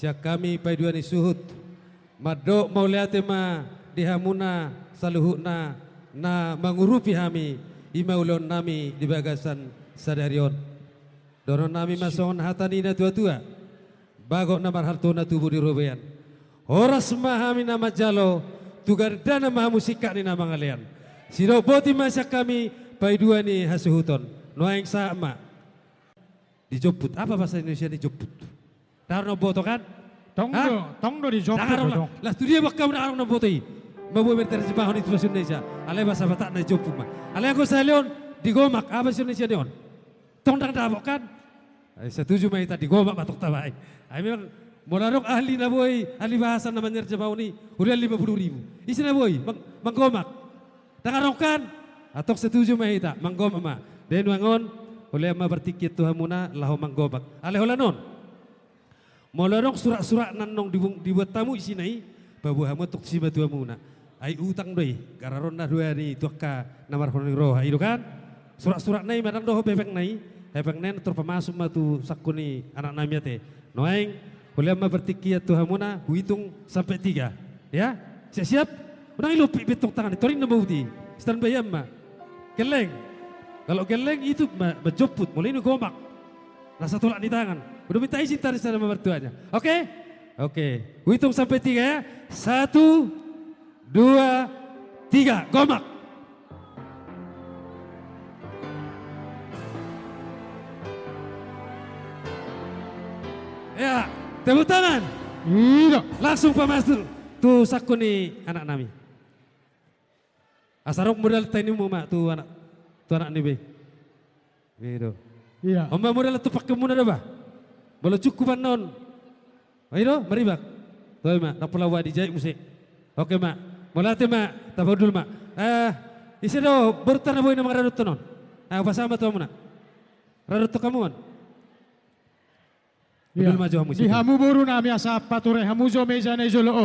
Siak kami paiduani suhut madok mauliate ma dihamuna saluhuna na mangurupi hami imaulon nami di bagasan sadarion doron nami masongon hatani na tua-tua bagok namar hartona tubuh di robean horas mahami nama jalo tugar dana maha musika ni nama ngalian siro boti masak kami paiduani hasuhuton noaing sama dijemput apa bahasa Indonesia dijemput darno boto kan Tongdo di jemput dong. lah tu dia bakal nak arang botoi mabu berterjemah itu bahasa Indonesia alai bahasa Batak na jemput mah alai aku salion digomak apa bahasa Indonesia dion tong dang dabok kan setuju mah tadi gomak batok tabai memang molarok ahli na boy ahli bahasa na menerjemah ni udah 50.000 isi na boy manggomak dangarokan atau setuju mah ita manggomak mah dan wangon oleh ma bertikit Tuhan muna lahu manggomak alai holanon molarok surat-surat nanong dibuat tamu isi nai babu hamu tok si batu muna ai utang doi kararon na dua ni tuaka namar honing roh itu kan surat-surat nai madang doh bebek nai hebeng nen tur pemasuk ma tu sakuni anak namanya te noeng oleh ma bertikit Tuhan muna hitung sampai 3 ya siap udah ilupi betok tangan torin na bauti stand by ma geleng kalau geleng itu berjemput mulai ini gomak rasa tolak di tangan udah minta izin tadi sama mertuanya oke hitung sampai 3 ya 1 2 3 gomak ya tepuk tangan Iya. langsung Pak Master tuh sakuni anak nami asarok modal tani mu mak tuh anak ni be gitu Iya. Oma modal tu pakai muna dah bah boleh cukup non ayo mari bak tuh mak tak pula wadi jahit musik oke mak molate mak tafadul mak isi do bertan boy nama radut non apa sama tuh muna radut kamu kan Iya. maju hamu Di hamu buru nami asa pature hamu zo meja ne joloon.